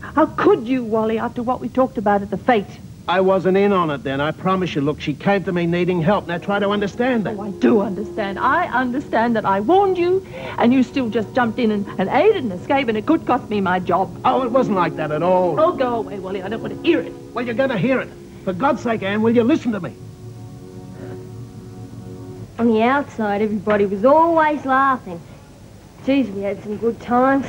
How could you, Wally, after what we talked about at the fete? I wasn't in on it then, I promise you. Look, she came to me needing help. Now try to understand that. Oh, I do understand. I understand that I warned you, and you still just jumped in and aided an escape, and it could cost me my job. Oh, it wasn't like that at all. Oh, go away, Wally. I don't want to hear it. Well, you're going to hear it. For God's sake, Anne, will you listen to me? On the outside, everybody was always laughing. Geez, we had some good times.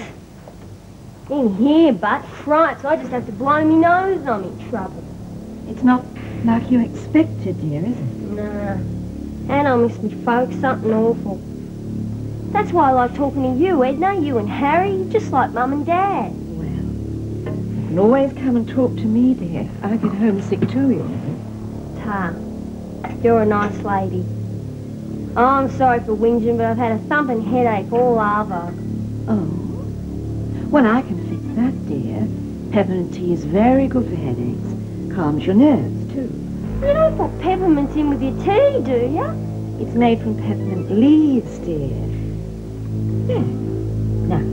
In here, but frights, I just have to blow me nose and I'm in trouble. It's not like you expected, dear, is it? Nah. And I miss me folks, something awful. That's why I like talking to you, Edna, you and Harry, just like Mum and Dad. Well, you can always come and talk to me, dear. I get homesick too, you know. Ta, you're a nice lady. Oh, I'm sorry for whinging, but I've had a thumping headache all over. Oh? Well, I can fix that, dear. Peppermint tea is very good for headaches. Calms your nerves, too. You don't put peppermint in with your tea, do you? It's made from peppermint leaves, dear. There. Now,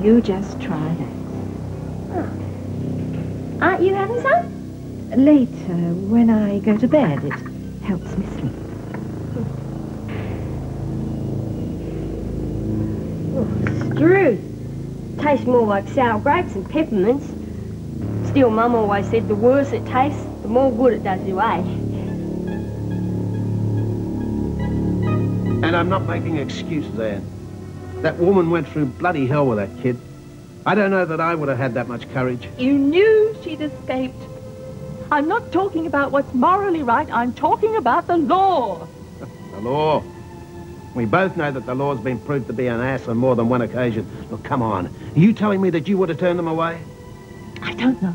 you just try that. Oh. Aren't you having some? Later, when I go to bed, it helps me sleep. Oh, Struth. Tastes more like sour grapes than peppermints. Still, Mum always said the worse it tastes, the more good it does you, eh? And I'm not making excuses, Anne. That woman went through bloody hell with that kid. I don't know that I would have had that much courage. You knew she'd escaped. I'm not talking about what's morally right. I'm talking about the law. The law. We both know that the law's been proved to be an ass on more than one occasion. Look, come on. Are you telling me that you would have turned them away? I don't know.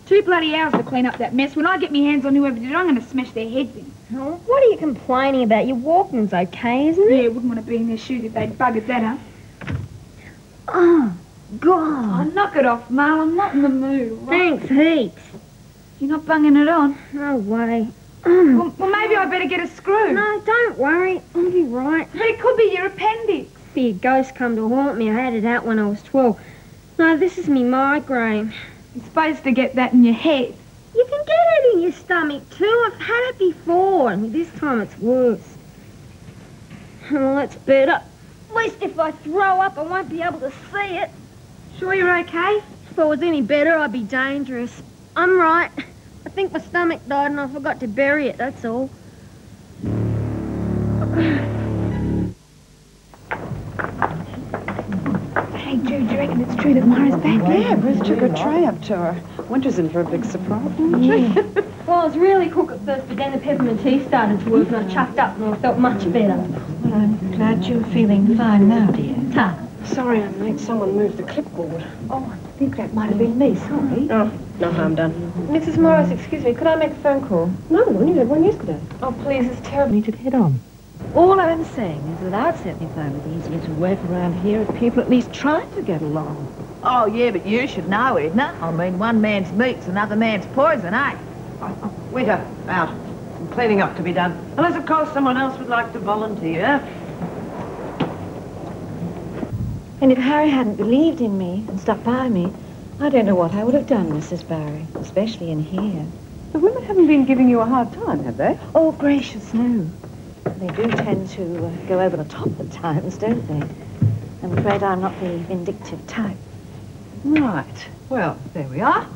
2 bloody hours to clean up that mess. When I get my hands on whoever did it, I'm going to smash their heads in. Oh, what are you complaining about? Your walking's okay, isn't it? Yeah, wouldn't want to be in their shoes if they'd buggered that up. Oh, God. Oh, knock it off, Mal. I'm not in the mood. Right? Thanks heaps. You're not bunging it on? No way. Well, maybe I better get a screw. No, don't worry. I'll be right. But it could be your appendix. Be a ghost come to haunt me. I had it out when I was 12. No, this is me migraine. You're supposed to get that in your head. You can get it in your stomach too. I've had it before, and this time it's worse. Oh, that's better. At least if I throw up, I won't be able to see it. Sure you're okay? If I was any better, I'd be dangerous. I'm right. I think my stomach died and I forgot to bury it, that's all. Hey, Jude, do you reckon it's true that Mara's back? Yeah, Bruce took a tray up to her. Winter's in for a big surprise. Yeah. Well, I was really crook at first, but then the peppermint tea started to work and I chucked up and I felt much better. Well, I'm glad you're feeling fine now, dear. Ta. Sorry I made someone move the clipboard. Oh, I think that might have been me, sorry. Oh, no harm done. Mrs. Morris, excuse me, could I make a phone call? No, one. You had one yesterday. Oh, please, it's terrible. We should head on. All I'm saying is that I'd certainly find it easier to work around here if people at least tried to get along. Oh, yeah, but you should know, Edna. I mean, one man's meat's another man's poison, eh? Waiter, out. Some cleaning up to be done. Unless, of course, someone else would like to volunteer. And if Harry hadn't believed in me and stuck by me, I don't know what I would have done, Mrs. Barry, especially in here. The women haven't been giving you a hard time, have they? Oh, gracious, no. They do tend to go over the top at times, don't they? I'm afraid I'm not the vindictive type. Right. Well, there we are.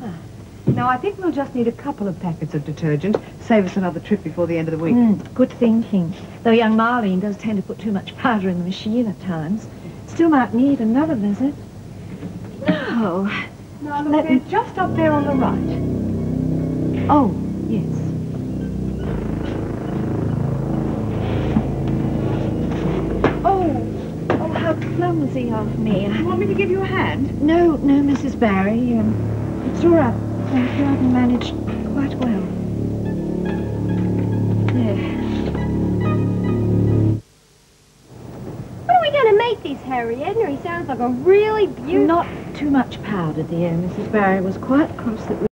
Now, I think we'll just need a couple of packets of detergent. Save us another trip before the end of the week. Good thinking. Though young Marlene does tend to put too much powder in the machine at times. Still might need another visit. No. Now, look, they're just up there on the right. Oh, yes. Oh, how clumsy of me. You want me to give you a hand? No, Mrs. Barry. It's all right. Thank you. I've managed quite well. There. When are we going to make this, Harry? Edna, he sounds like a really beautiful... Not too much powder, dear. Mrs. Barry was quite cross that we...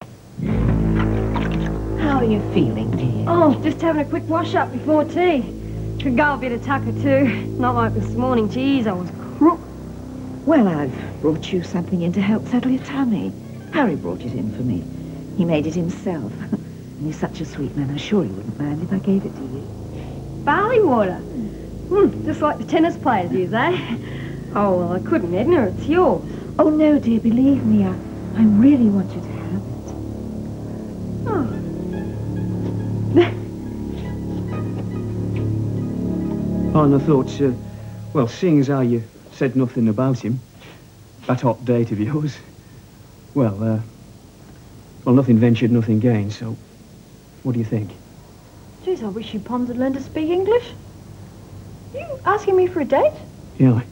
How are you feeling, dear? Oh, just having a quick wash-up before tea. Could go a bit of tucker, too. Not like this morning. Geez, I was crook. Well, I've brought you something in to help settle your tummy. Harry brought it in for me. He made it himself. And he's such a sweet man, I'm sure he wouldn't mind if I gave it to you. Barley water. Just like the tennis players use, eh? Oh, well, I couldn't, Edna. It's yours. Oh, no, dear, believe me, I really want you to have it. Oh. And I thought, well, seeing as how you said nothing about him, that hot date of yours, well, nothing ventured, nothing gained, so what do you think? Jeez, I wish you Pons had learned to speak English. You asking me for a date? Yeah,